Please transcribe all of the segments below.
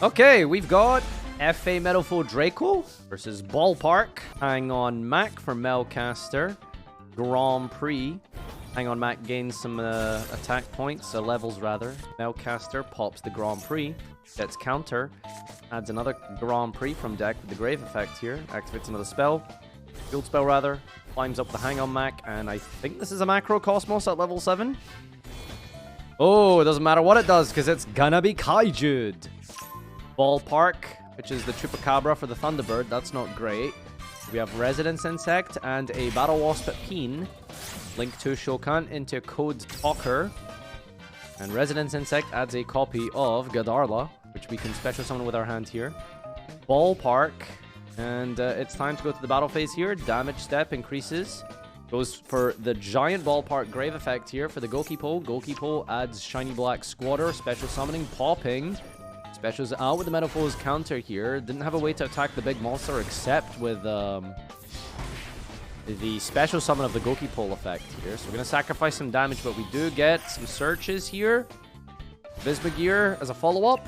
Okay, we've got FA Metalfoes Draco versus Ballpark. Hang on Mac for Melcaster. Grand Prix. Hang on Mac gains some attack points, levels rather. Melcaster pops the Grand Prix. Gets counter. Adds another Grand Prix from deck with the Grave effect here. Activates another spell. Field spell rather. Climbs up the Hang on Mac. And I think this is a Macro Cosmos at level 7. Oh, it doesn't matter what it does because it's gonna be Kaijud. Ballpark, which is the Chupacabra for the Thunderbird. That's not great. We have Residence Insect and a Battle Wasp at Peen. Link to Shokan into Code Talker. And Residence Insect adds a copy of Gadarla, which we can special summon with our hand here. Ballpark. And it's time to go to the battle phase here. Damage step increases. Goes for the giant Ballpark Grave effect here for the Gokipo. Gokipo adds Shiny Black Squatter, special summoning, popping. Specials out with the Metalfoes counter here. Didn't have a way to attack the big monster except with the special summon of the Gokipo effect here. So we're going to sacrifice some damage, but we do get some searches here. Vismagear as a follow-up.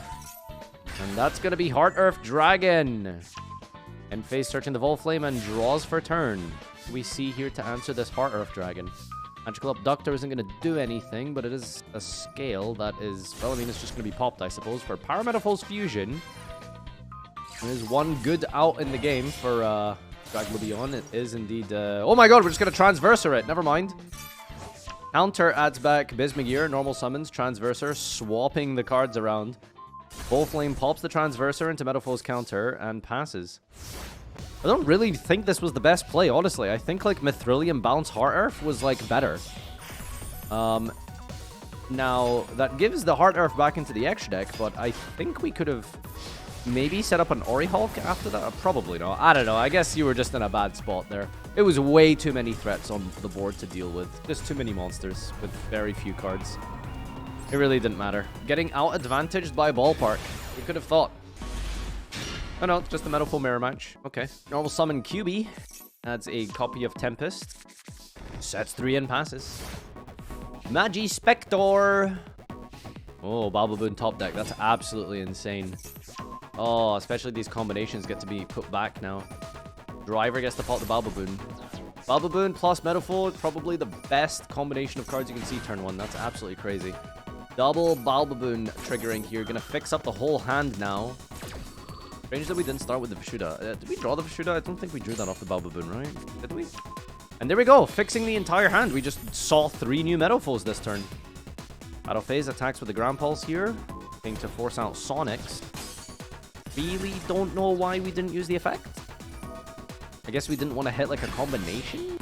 And that's going to be Heart Earth Dragon. And face searching the Volflame and draws for turn. We see here to answer this Heart Earth Dragon. Magical Abductor isn't going to do anything, but it is a scale that is... Well, I mean, it's just going to be popped, I suppose. For Metalfoes Fusion, there's one good out in the game for Draglobion. It is indeed... Oh my god, we're just going to Transverser it. Never mind. Counter adds back Bismagear, normal summons, Transverser, swapping the cards around. Volflame pops the Transverser into Metalfoes counter and passes. I don't really think this was the best play, honestly. I think, like, Mithrilium Bounce Heart Earth was, like, better. Now, that gives the Heart Earth back into the extra deck, but I think we could have maybe set up an Orihulk after that. Probably not. I don't know. I guess you were just in a bad spot there. It was way too many threats on the board to deal with. Just too many monsters with very few cards. It really didn't matter. Getting out-advantaged by Ballpark. You could have thought. Oh no, it's just the Metalfoes mirror match. Okay. Normal summon QB. Adds a copy of Tempest. Sets 3 and passes. Magi Spector. Oh, Balbaboon top deck. That's absolutely insane. Oh, especially these combinations get to be put back now. Driver gets to pop the Balbaboon. Balbaboon plus Metalfoes, probably the best combination of cards you can see turn 1. That's absolutely crazy. Double Balbaboon triggering here. Gonna fix up the whole hand now. Strange that we didn't start with the Vishuda. Did we draw the Vishuda? I don't think we drew that off the Balbaboon, right? Did we? And there we go. Fixing the entire hand. We just saw 3 new Metalfoes this turn. Battle phase attacks with the Ground Pulse here. Going to force out Sonics. Really don't know why we didn't use the effect. I guess we didn't want to hit like a combination.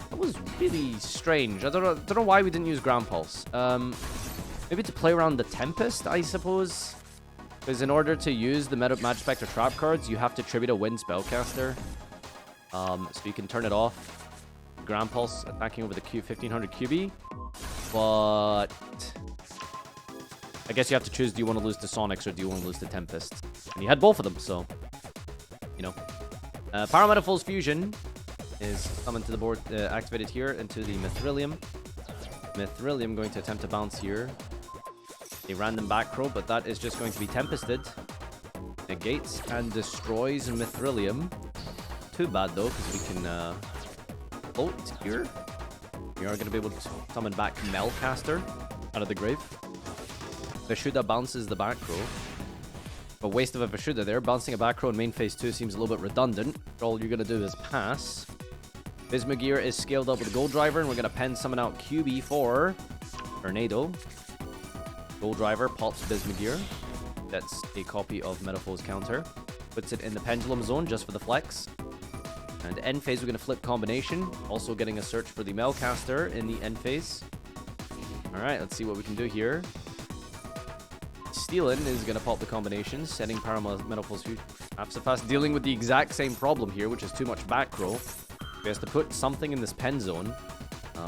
That was really strange. I don't know why we didn't use Ground Pulse. Maybe to play around the Tempest, I suppose. Because in order to use the Magic Spectre trap cards, you have to tribute a Wind Spellcaster. So you can turn it off. Ground Pulse attacking over the 1500 QB. But I guess you have to choose, do you want to lose to Sonics or do you want to lose to Tempest? And you had both of them, so... You know. Metalfoes Fusion is summoned to the board, activated here into the Mithrilium. Mithrilium going to attempt to bounce here. A random back row, but that is just going to be Tempested. Negates and destroys Mithrilium. Too bad though, because we can float here. We are going to be able to summon back Melcaster out of the grave. Vishuda bounces the back row. A waste of a Vishuda there. Bouncing a back row in main phase 2 seems a little bit redundant. All you're going to do is pass. Vismagear is scaled up with Gold Driver, and we're going to pen summon out QB for Tornado. Gold Driver pops Vismagear. That's a copy of Metalfoes counter. Puts it in the Pendulum Zone just for the flex. And end phase, we're going to flip combination. Also getting a search for the Melcaster in the end phase. Alright, let's see what we can do here. Steelin is going to pop the combination, setting Metalfoes Fusion. Apsafast dealing with the exact same problem here, which is too much back row. He has to put something in this pen zone.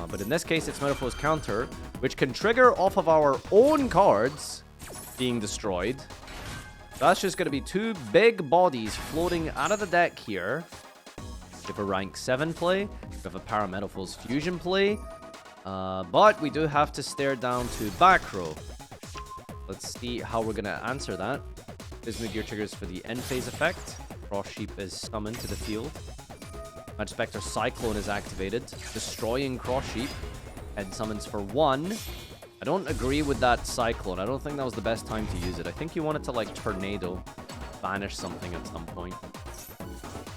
But in this case, it's Metalfoes counter, which can trigger off of our own cards being destroyed. That's just going to be 2 big bodies floating out of the deck here. We have a rank 7 play. We have a Metalfoes Fusion play. But we do have to stare down to back row. Let's see how we're going to answer that. Bismuth Gear triggers for the end phase effect. Frost Sheep is summoned to the field. Magic Spectre Cyclone is activated, destroying Cross Sheep. And summons for 1. I don't agree with that Cyclone. I don't think that was the best time to use it. I think you wanted to, like, Tornado. Banish something at some point.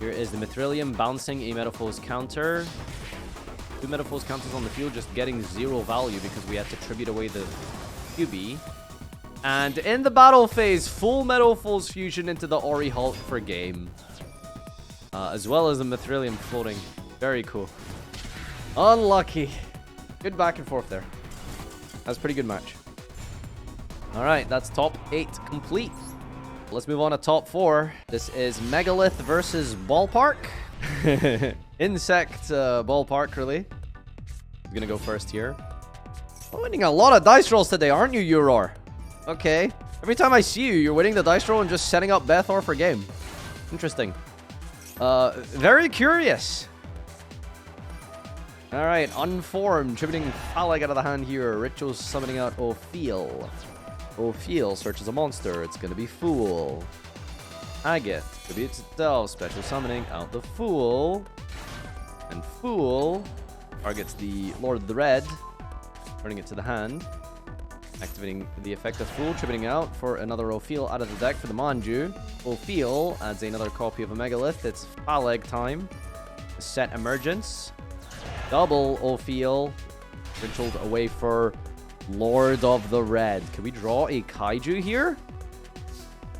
Here is the Mithrilium bouncing a Metalfoes counter. 2 Metalfoes counters on the field, just getting 0 value because we had to tribute away the QB. And in the battle phase, full Metalfoes fusion into the Ori Hulk for game. As well as the Mithrilium floating. Very cool. Unlucky. Good back and forth there. That's a pretty good match. Alright, that's top 8 complete. Let's move on to top 4. This is Megalith versus Ballpark. Insect Ballpark, really. He's gonna go first here. I'm winning a lot of dice rolls today, aren't you, Uror? Okay. Every time I see you, you're winning the dice roll and just setting up Bethor for game. Interesting. Very curious. Alright, Unformed, tributing Phaleg out of the hand here. Rituals summoning out Ophiel. Ophiel searches a monster. It's gonna be Fool. Agate tributes itself. Special summoning out the Fool. And Fool targets the Lord of the Red. Turning it to the hand. Activating the effect of Fool, tributing out for another Ophiel out of the deck for the Manju. Ophiel adds another copy of a Megalith. It's Phaleg time. Set Emergence. Double Ophiel. Ritualed away for Lord of the Red. Can we draw a Kaiju here?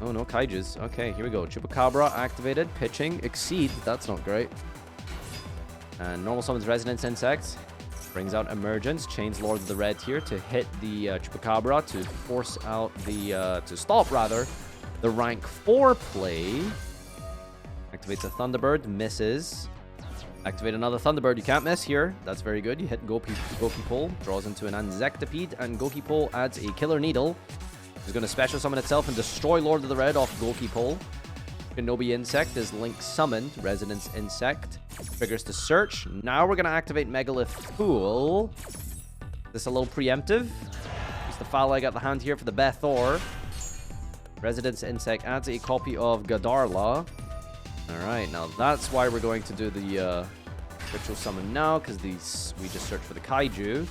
Oh, no Kaijus. Okay, here we go. Chupacabra activated. Pitching. Exceed. That's not great. And normal summons Resonance Insect. Brings out Emergence. Chains Lord of the Red here to hit the Chupacabra to force out the... to stop, rather, the rank 4 play. Activates a Thunderbird. Misses. Activate another Thunderbird. You can't miss here. That's very good. You hit Goki Pole. Draws into an Anzectipede. And Goki Pole adds a Killer Needle. It's going to special summon itself and destroy Lord of the Red off Goki Pole. Shinobi Insect is Link summoned. Resonance Insect. Triggers to search. Now we're going to activate Megalith Fool. This a little preemptive. Use the Phaleg out the hand here for the Bethor. Resonance Insect adds a copy of Gadarla. Alright, now that's why we're going to do the Ritual Summon now, because we just searched for the Kaiju.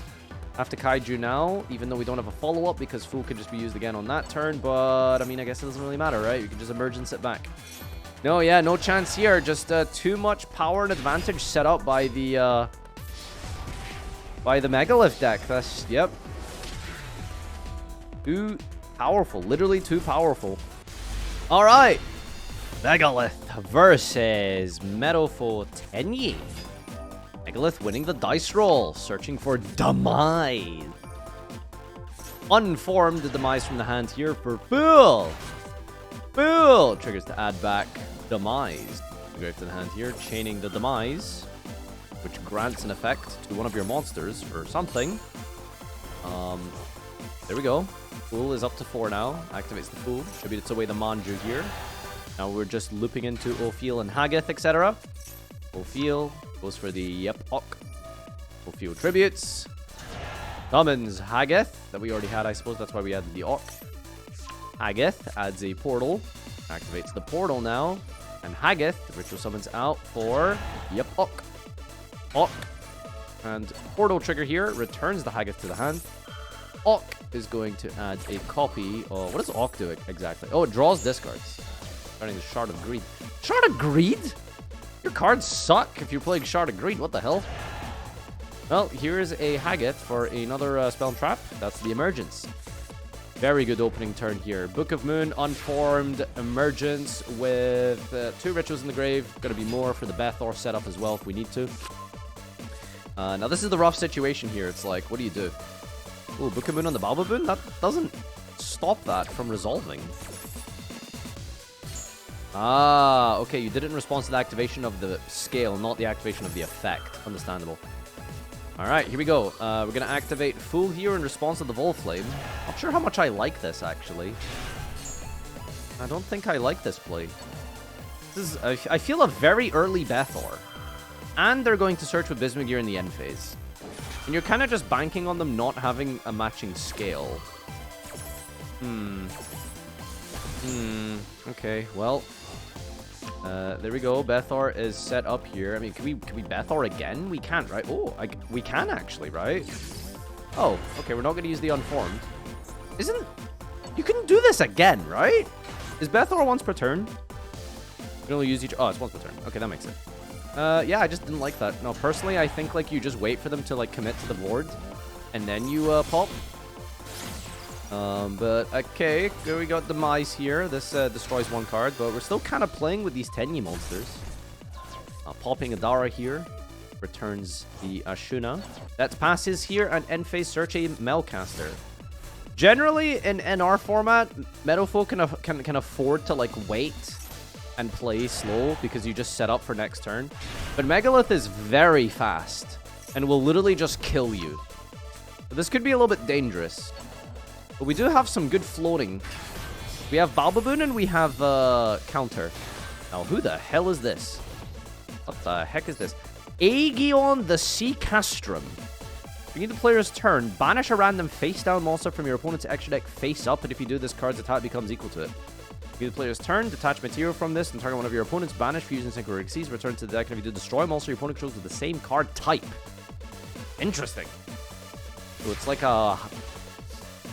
After Kaiju now, even though we don't have a follow-up, because Fool could just be used again on that turn, but, I mean, I guess it doesn't really matter, right? You can just Emergence it back. No, yeah, no chance here. Just too much power and advantage set up by the Megalith deck. That's, yep. Too powerful. Literally too powerful. Alright. Megalith versus Metalfoes Tenyi. Megalith winning the dice roll, searching for Demise. Unformed the Demise from the hand here for Fool. Fool triggers to add back Demise. Grave to the hand here, chaining the Demise, which grants an effect to one of your monsters or something. There we go. Fool is up to 4 now. Activates the Fool. Tributes away the Manju here. Now we're just looping into Ophiel and Hageth, etc. Ophiel goes for the Ok. Ophiel tributes. Summons Hageth that we already had, I suppose. That's why we added the Ok. Hageth adds a portal. Activates the portal now. And Hageth, the ritual summons out for Ok. Ok. And portal trigger here returns the Hageth to the hand. Ok is going to add a copy. Oh, what does Ok do exactly? Oh, it draws discards. Starting the Shard of Greed. Shard of Greed? Your cards suck if you're playing Shard of Greed. What the hell? Well, here's a Hageth for another spell and trap. That's the Emergence. Very good opening turn here. Book of Moon, Unformed, Emergence with 2 rituals in the grave. Gonna be more for the Bethor setup as well if we need to. Now, this is the rough situation here. It's like, what do you do? Ooh, Book of Moon on the Balbaboon? That doesn't stop that from resolving. Ah, okay, you did it in response to the activation of the scale, not the activation of the effect. Understandable. Alright, here we go. We're going to activate Fool here in response to the Volflame. Not sure how much I like this, actually. I don't think I like this play. This is, I feel a very early Bethor. And they're going to search with Bismugear in the end phase. And you're kind of just banking on them not having a matching scale. Okay, well. There we go. Bethor is set up here. I mean, can we Bethor again? We can't, right? Oh, we can actually, right? Oh, okay. We're not going to use the unformed. You can do this again, right? Is Bethor once per turn? You can only use each... Oh, it's once per turn. Okay, that makes sense. Yeah, I just didn't like that. No, personally, I think, like, you just wait for them to, like, commit to the board. And then you, pop. But, okay. We got Demise here. This, destroys one card. But we're still kind of playing with these Tenyi monsters. Popping Adara here. Returns the Ashuna. That passes here, and end phase search a Melcaster. Generally, in our format, Metalfoes can afford to, like, wait and play slow because you just set up for next turn. But Megalith is very fast and will literally just kill you. So this could be a little bit dangerous. But we do have some good floating. We have Balbaboon and we have counter. Now, who the hell is this? What the heck is this? Aegion the Sea Castrum. Beginning the player's turn, banish a random face-down monster from your opponent's extra deck face-up, and if you do, this card's attack becomes equal to it. Beginning the player's turn, detach material from this, and target one of your opponent's banish, fusion, sync, or exceeds, return to the deck, and if you do, destroy a monster your opponent controls with the same card type. Interesting. So it's like a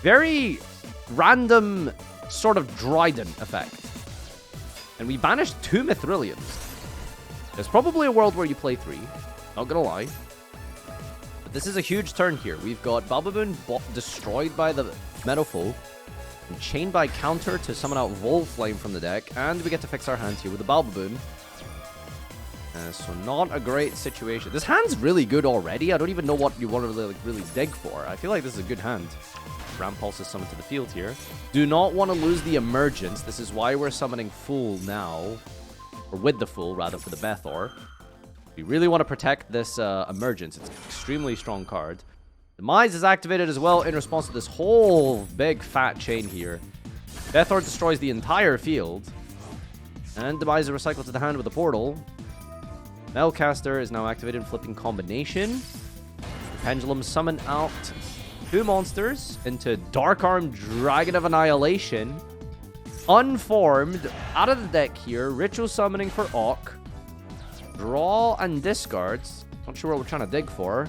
very random sort of Dryden effect. And we banished 2 Mithriliums. There's probably a world where you play 3. Not gonna lie. This is a huge turn here. We've got Balbaboon destroyed by the Metalfoes, and chained by counter to summon out Volflame from the deck, and we get to fix our hand here with the Balbaboon. So not a great situation. This hand's really good already. I don't even know what you want to really dig for. I feel like this is a good hand. Rampulse is summoned to the field here. Do not want to lose the Emergence. This is why we're summoning Fool now, or with the Fool rather, for the Bethor. We really want to protect this Emergence. It's an extremely strong card. Demise is activated as well in response to this whole big fat chain here. Bethor destroys the entire field. And Demise is recycled to the hand with a portal. Melcaster is now activated in flipping combination. Pendulum summon out 2 monsters into Dark Arm Dragon of Annihilation. Unformed out of the deck here. Ritual summoning for Orc. Draw and discards. Not sure what we're trying to dig for.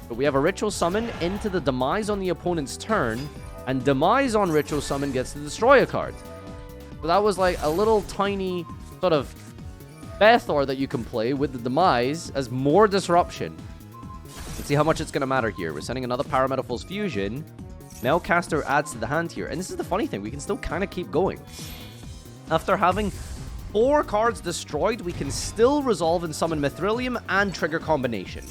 But we have a Ritual Summon into the Demise on the opponent's turn. And Demise on Ritual Summon gets to destroy a card. So that was like a little tiny sort of Bethor that you can play with the Demise as more disruption. Let's see how much it's going to matter here. We're sending another Metalfoes Fusion. Melcaster adds to the hand here. And this is the funny thing. We can still kind of keep going. After having 4 cards destroyed, we can still resolve and summon Mithrilium and trigger combination.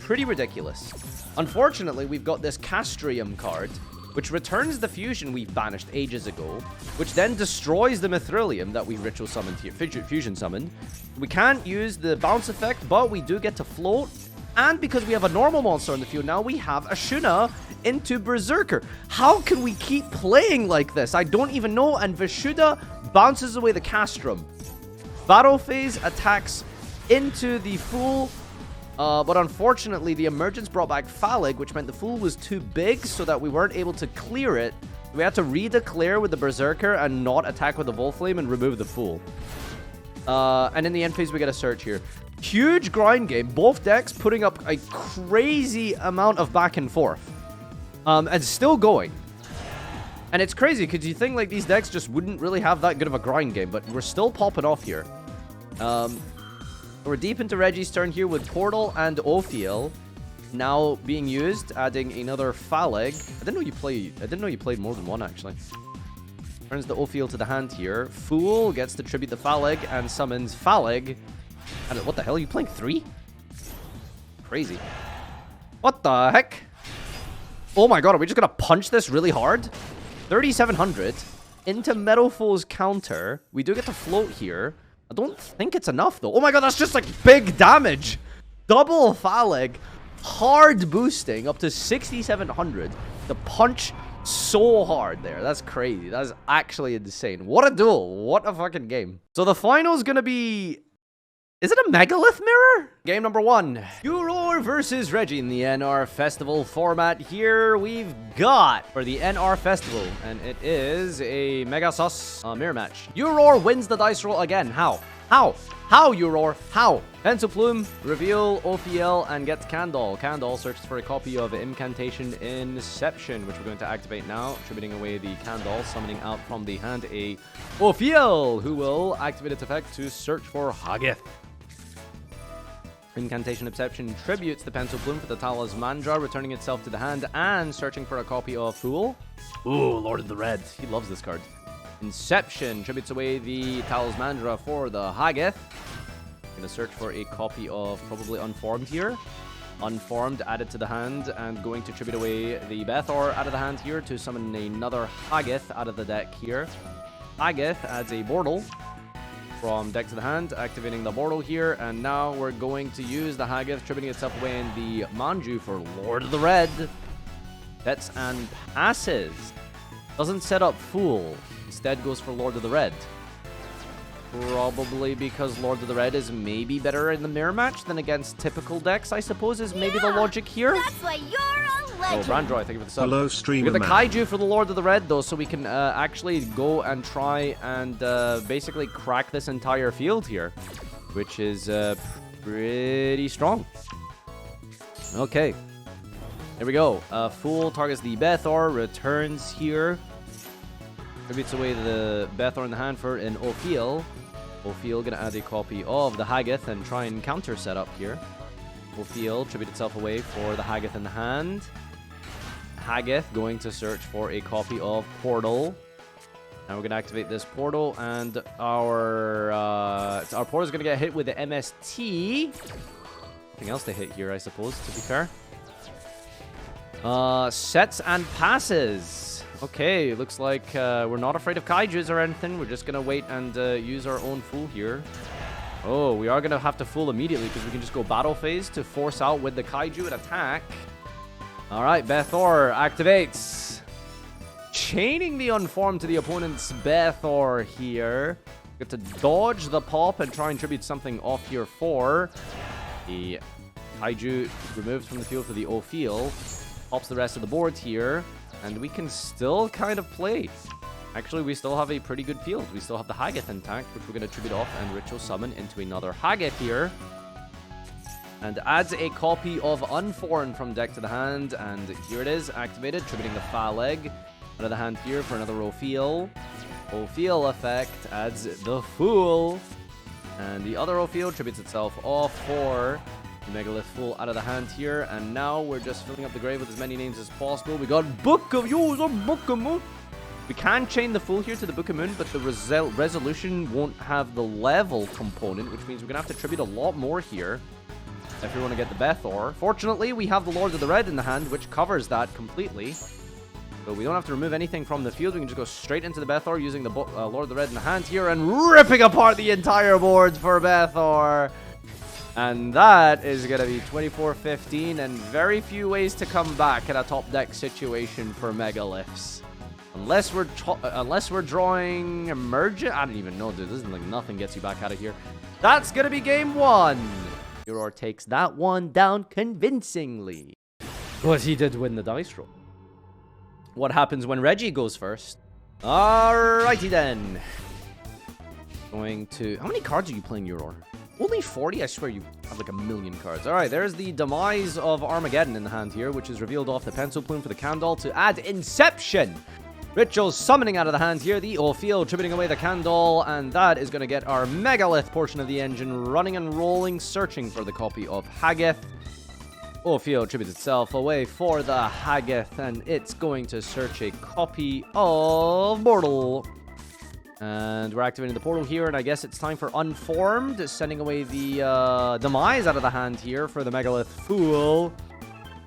Pretty ridiculous. Unfortunately, we've got this Castrium card, which returns the fusion we've banished ages ago, which then destroys the Mithrilium that we ritual summoned here, fusion summoned. We can't use the bounce effect, but we do get to float. And because we have a normal monster on the field now, we have Ashuna into Berserker. How can we keep playing like this? I don't even know. And Vishuddha bounces away the Castrum. Battle phase attacks into the Fool. But unfortunately, the Emergence brought back Phalig, which meant the Fool was too big so that we weren't able to clear it. We had to redeclare with the Berserker and not attack with the Volflame and remove the Fool. And in the end phase, we get a search here. Huge grind game. Both decks putting up a crazy amount of back and forth. And still going. And it's crazy because you think like these decks just wouldn't really have that good of a grind game, but we're still popping off here. We're deep into Reggie's turn here with Portal and Ophiel now being used, adding another Phalig. I didn't know you played more than one actually. Turns the Ophiel to the hand here. Fool gets to tribute the Phalig and summons Phalig. And what the hell? Are you playing 3? Crazy. What the heck? Oh my god, are we just gonna punch this really hard? 3,700 into Metalfoes counter. We do get to float here. I don't think it's enough though. Oh my god, that's just like big damage. Double Phalig. Hard boosting up to 6,700. The punch so hard there. That's crazy. That is actually insane. What a duel. What a fucking game. So the final is gonna be... Is it a Megalith mirror? Game number 1. Furor Thor versus Reggie in the NR Festival format. Here we've got for the NR Festival, and it is a Mega Sus mirror match. Uror wins the dice roll again. How? How, Uror? How? Pencil Plume, reveal Ophiel, and gets Candle. Candle searches for a copy of Incantation Inception, which we're going to activate now, attributing away the Candle, summoning out from the hand a Ophiel, who will activate its effect to search for Hagith. Incantation Inception tributes the Pencil Plume for the Talismandra, returning itself to the hand and searching for a copy of Fool. Ooh, Lord of the Red. He loves this card. Inception tributes away the Talismandra for the Hagith. Gonna search for a copy of probably Unformed here. Unformed added to the hand, and going to tribute away the Bethor out of the hand here to summon another Hagith out of the deck here. Hagith adds a Bordle from deck to the hand, activating the Bordle here, and now we're going to use the Hagith, tributing itself away in the Manju for Lord of the Red. Sets and passes. Doesn't set up Fool. Instead goes for Lord of the Red. Probably because Lord of the Red is maybe better in the mirror match than against typical decks, I suppose, is maybe the logic here. That's why you're a legend. Oh, Brandroy, thank you for the sub. Hello, streamer. We got the Kaiju for the Lord of the Red, though, so we can actually go and try and basically crack this entire field here, which is pretty strong. Okay. Here we go. Fool targets the Bethor, returns here. Tributes away the Bethor in the hand for an Ophiel. Ophiel gonna add a copy of the Hagith and try and counter set up here. Ophiel tribute itself away for the Hagith in the hand. Hagith going to search for a copy of Portal. Now we're gonna activate this Portal, and our Portal is gonna get hit with the MST. Nothing else to hit here, I suppose, to be fair. Sets and passes. Okay, looks like we're not afraid of Kaijus or anything. We're just going to wait and use our own Fool here. Oh, we are going to have to Fool immediately because we can just go Battle Phase to force out with the Kaiju and attack. All right, Bethor activates. Chaining the Unformed to the opponent's Bethor here. Get to dodge the pop and try and tribute something off here for the Kaiju removed from the field for the Ophiel. Pops the rest of the board here. And we can still kind of play. Actually, we still have a pretty good field. We still have the Hagith intact, which we're going to tribute off and Ritual Summon into another Hagith here. And adds a copy of Unformed from deck to the hand. And here it is, activated, tributing the Phaleg out of the hand here for another Ophiel. Ophiel effect adds the Fool. And the other Ophiel tributes itself off for the Megalith Fool out of the hand here, and now we're just filling up the grave with as many names as possible. We got Book of User, Book of Moon. We can chain the Fool here to the Book of Moon, but the resolution won't have the level component, which means we're gonna have to tribute a lot more here if we want to get the Bethor. Fortunately, we have the Lord of the Red in the hand, which covers that completely. So we don't have to remove anything from the field. We can just go straight into the Bethor using the Lord of the Red in the hand here and ripping apart the entire board for Bethor. And that is going to be 24-15 and very few ways to come back in a top deck situation for Megaliths. Unless we're drawing Emergent. I don't even know, dude. This is like nothing gets you back out of here. That's going to be game one. Uror takes that one down convincingly. But he did win the dice roll. What happens when Reggie goes first? Alrighty then. Going to... How many cards are you playing, Uror? Only 40? I swear you have like a million cards. Alright, there's the Demise of Armageddon in the hand here, which is revealed off the Pencil Plume for the Candle to add Inception. Ritual summoning out of the hand here, the Ophiel tributing away the Candle, and that is going to get our Megalith portion of the engine running and rolling, searching for the copy of Hagith. Ophiel tributes itself away for the Hagith, and it's going to search a copy of Bordle. And we're activating the Portal here, and I guess it's time for Unformed, sending away the Demise out of the hand here for the Megalith Fool.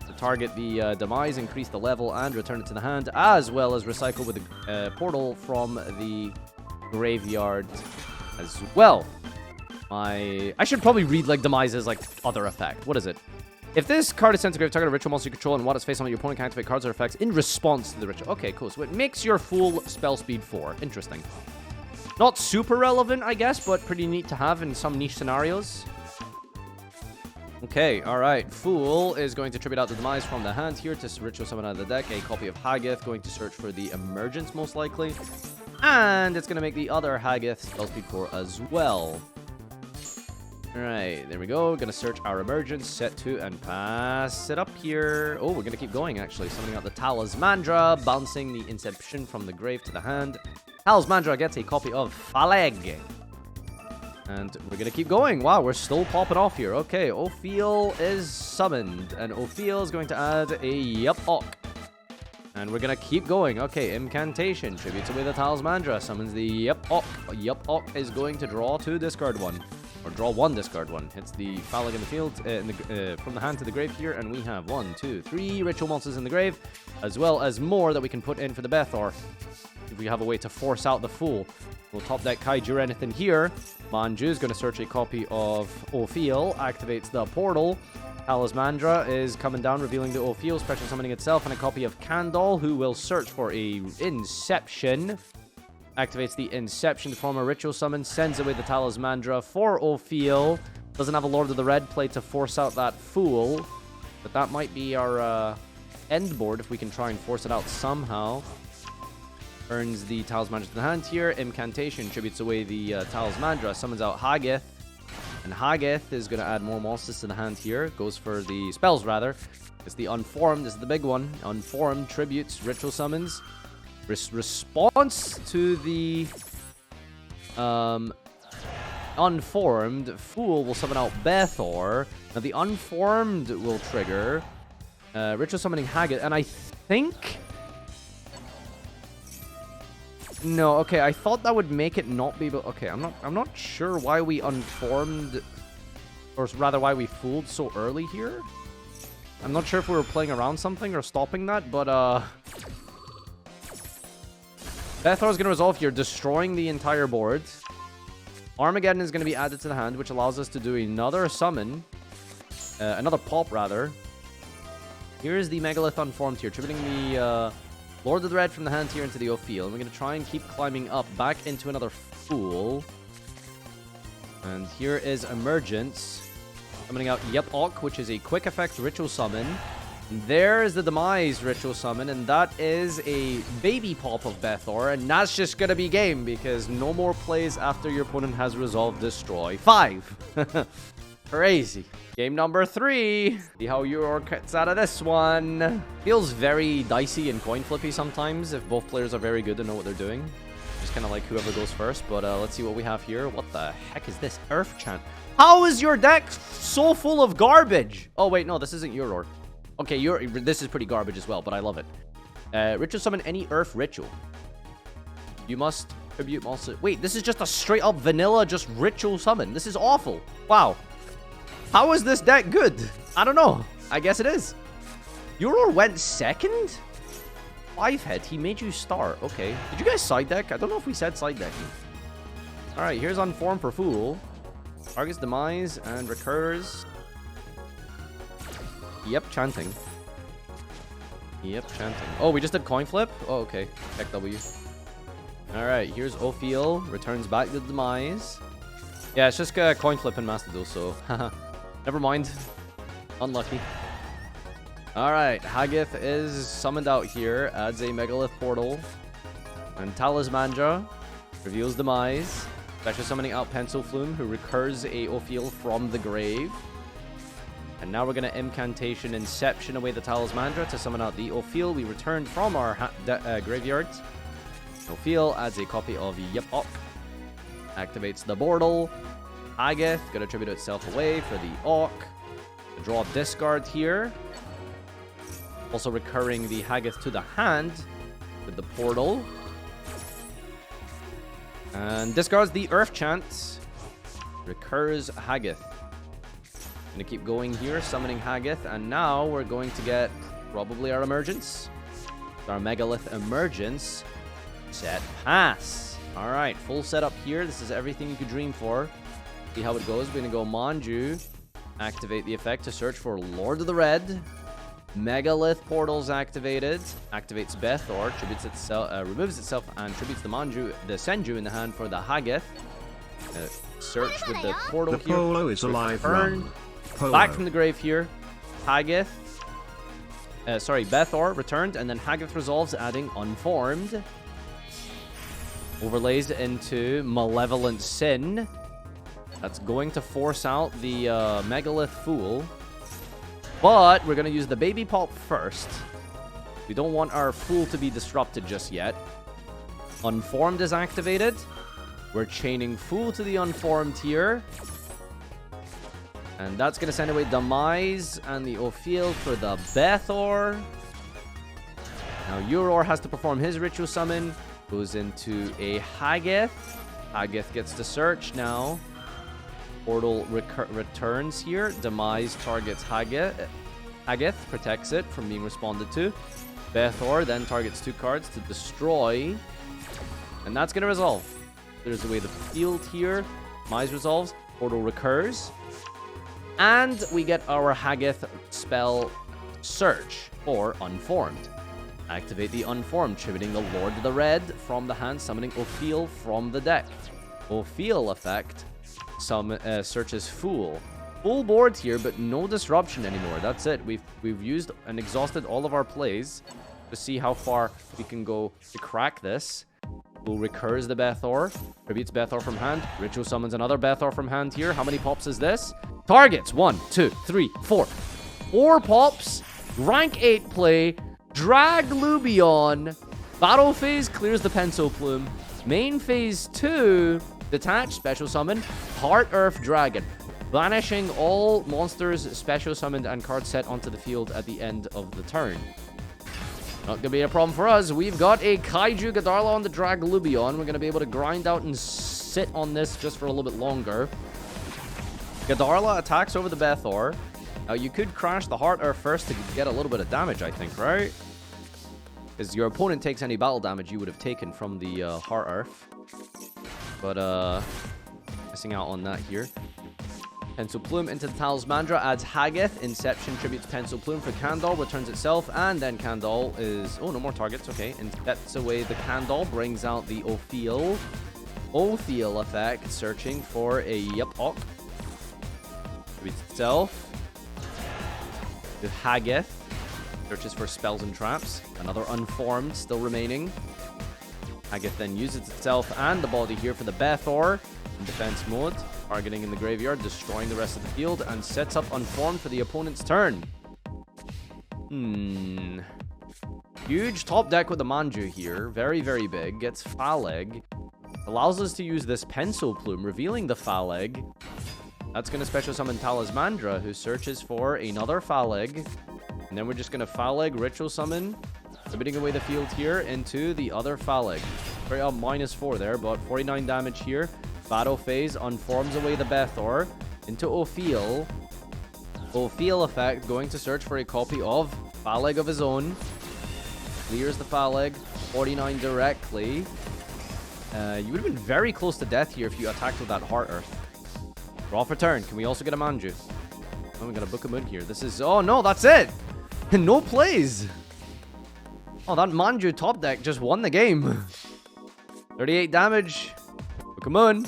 To target the Demise, increase the level, and return it to the hand, as well as recycle with the Portal from the graveyard as well. I should probably read like Demise's like other effect. What is it? If this card is sent to grave, target a ritual monster you control and what is face on it, your opponent can activate cards or effects in response to the ritual. Okay, cool. So it makes your Fool spell speed 4. Interesting. Not super relevant, I guess, but pretty neat to have in some niche scenarios. Okay, alright. Fool is going to tribute out the demise from the hand here to ritual summon out of the deck. A copy of Haggith, going to search for the emergence most likely. And it's going to make the other Haggith spell speed 4 as well. Alright, there we go. Gonna search our emergence, set 2, and pass it up here. Oh, we're gonna keep going actually. Summoning out the Talismandra, bouncing the Inception from the grave to the hand. Talismandra gets a copy of FarfaYGO. And we're gonna keep going. Wow, we're still popping off here. Okay, Ophiel is summoned, and Ophiel is going to add a Yup-Ok. And we're gonna keep going. Okay, Incantation tributes away the Talismandra, summons the Yup-Ok. Yup-Ok is going to draw 2, discard 1. Or draw 1, discard 1. Hits the Phallic in the field from the hand to the grave here, and we have 1, 2, 3 ritual monsters in the grave, as well as more that we can put in for the Bethor. If we have a way to force out the Fool, we'll top deck Kaiju or anything here. Manju is going to search a copy of Ophiel, activates the portal. Talismandra is coming down, revealing the Ophiel, special summoning itself, and a copy of Kandal, who will search for a Inception. Activates the Inception from a ritual summon, sends away the Talismandra for Ophiel. Doesn't have a Lord of the Red play to force out that Fool, but that might be our end board if we can try and force it out somehow. Earns the Talismandra to the hand here. Incantation tributes away the Talismandra, summons out Haggith. And Haggith is going to add more monsters to the hand here. Goes for the spells, rather. It's the Unformed. This is the big one. Unformed tributes, ritual summons. Response to the Unformed, Fool will summon out Bethor. Now, the Unformed will trigger ritual summoning Haggith. And I think... No, okay, I thought that would make it not be able... Okay, I'm not sure why we Unformed, or rather why we Fooled so early here. I'm not sure if we were playing around something or stopping that, but Bethor is going to resolve here, destroying the entire board. Armageddon is going to be added to the hand, which allows us to do another summon. Another pop, rather. Here's the Megalith Unformed here, tributing the Lord of the Red from the hand here into the Ophiel. And we're going to try and keep climbing up back into another Fool. And here is Emergence. Summoning out Yup-Ok, which is a quick effect ritual summon. And there's the Demise ritual summon, and that is a baby pop of Bethor, and that's just going to be game, because no more plays after your opponent has resolved Destroy. 5! Crazy. Game number 3. See how Uror gets out of this one. Feels very dicey and coin flippy sometimes if both players are very good and know what they're doing. Just kind of like whoever goes first, but let's see what we have here. What the heck is this? Earth Chant. How is your deck so full of garbage? Oh, wait, no, this isn't Uror. Okay, this is pretty garbage as well, but I love it. Ritual summon any Earth ritual. You must tribute monster. Wait, this is just a straight up vanilla just ritual summon. This is awful. Wow. How is this deck good? I don't know. I guess it is. Uror went second? 5-head. He made you start. Okay. Did you guys side deck? I don't know if we said side decking. Alright, here's Unformed for Fool. Targets Demise and recurs. Yep, chanting. Yep, chanting. Oh, we just did coin flip? Oh, okay. Check W. Alright, here's Ophiel. Returns back to the Demise. Yeah, it's just coin flip and Master Duel, so... Never mind. Unlucky. Alright, Haggith is summoned out here. Adds a Megalith portal. And Talismandra reveals Demise. Special summoning out Pencil Flume, who recurs a Ophiel from the grave. And now we're going to Incantation Inception away the Talismandra to summon out the Ophiel we returned from our graveyard. Ophiel adds a copy of Yup-Ok. Activates the portal. Haggith, going to tribute itself away for the Ok. Draw discard here. Also recurring the Haggith to the hand with the portal. And discards the Earth Chant. Recurs Haggith. Gonna keep going here, summoning Haggith. And now we're going to get probably our Emergence. Our Megalith Emergence. Set pass. Alright, full setup here. This is everything you could dream for. See how it goes. We're gonna go Manju. Activate the effect to search for Lord of the Red. Megalith portals activated. Activates Bethor. Tributes itself, removes itself and tributes the Manju, the Senju in the hand for the Haggith. Search with the portal the here. Polo is a live run. Back from the grave here. Haggith. Bethor returned, and then Haggith resolves, adding Unformed. Overlays into Malevolent Sin. That's going to force out the Megalith Fool. But we're going to use the Baby Pop first. We don't want our Fool to be disrupted just yet. Unformed is activated. We're chaining Fool to the Unformed here. And that's going to send away Demise and the Ophiel for the Bethor. Now Uror has to perform his Ritual Summon. Goes into a Haggith. Haggith gets to search now. Portal returns here. Demise targets Haggith. Haggith protects it from being responded to. Bethor then targets 2 cards to destroy. And that's going to resolve. There's away the field here. Demise resolves. Portal recurs. And we get our Haggith spell Search for Unformed. Activate the Unformed, tributing the Lord of the Red from the hand, summoning Ophiel from the deck. Ophiel effect searches Fool. Full board here, but no disruption anymore. That's it. We've used and exhausted all of our plays to see how far we can go to crack this. Fool recurs the Bethor, tributes Bethor from hand, Ritual summons another Bethor from hand here. How many pops is this? Targets 1, 2, 3, 4. 4 pops. Rank 8 play. Drag Lubion. Battle phase clears the Pencil Plume. Main phase 2. Detach special summon. Heart Earth Dragon. Banishing all monsters special summoned and cards set onto the field at the end of the turn. Not going to be a problem for us. We've got a Kaiju Gadarla on the Drag Lubion. We're going to be able to grind out and sit on this just for a little bit longer. Gadarla attacks over the Bethor. Now, you could crash the Heart Earth first to get a little bit of damage, I think, right? Because your opponent takes any battle damage you would have taken from the Heart Earth. But, missing out on that here. Pencil Plume into the Talismandra adds Haggith. Inception tributes Pencil Plume for Kandal, returns itself, and then Kandal is... Oh, no more targets, okay. And steps away the Kandal, brings out the Ophiel. Ophiel effect, searching for a Yep-Hawk. Tributes itself. With Haggith. Searches for spells and traps. Another Unformed still remaining. Haggith then uses itself and the body here for the Bethor in defense mode. Targeting in the graveyard, destroying the rest of the field, and sets up Unformed for the opponent's turn. Huge top deck with the Manju here. Very, very big. Gets Phaleg. Allows us to use this Pencil Plume, revealing the Phaleg. That's going to special summon Talismandra, who searches for another Phaleg. And then we're just going to Phaleg Ritual Summon, tributing away the field here into the other Phaleg. Very up -4 there, but 49 damage here. Battle phase unforms away the Bethor into Ophiel. Ophiel effect going to search for a copy of Phaleg of his own. Clears the Phaleg. 49 directly. You would have been very close to death here if you attacked with that Heart Earth. Draw for turn. Can we also get a Manju? Oh, we got a Book of Moon here. This is... Oh, no, that's it! No plays! Oh, that Manju top deck just won the game. 38 damage. Book of Moon.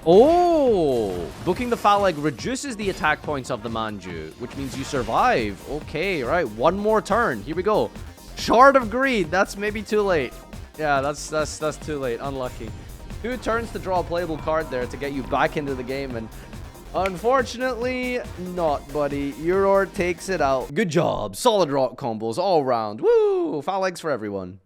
Oh! Booking the Phaleg reduces the attack points of the Manju, which means you survive. Okay, right. One more turn. Here we go. Shard of Greed. That's maybe too late. Yeah, that's too late. Unlucky. 2 turns to draw a playable card there to get you back into the game, and unfortunately, not, buddy. Uror takes it out. Good job. Solid rock combos all around. Woo! Phalegs for everyone.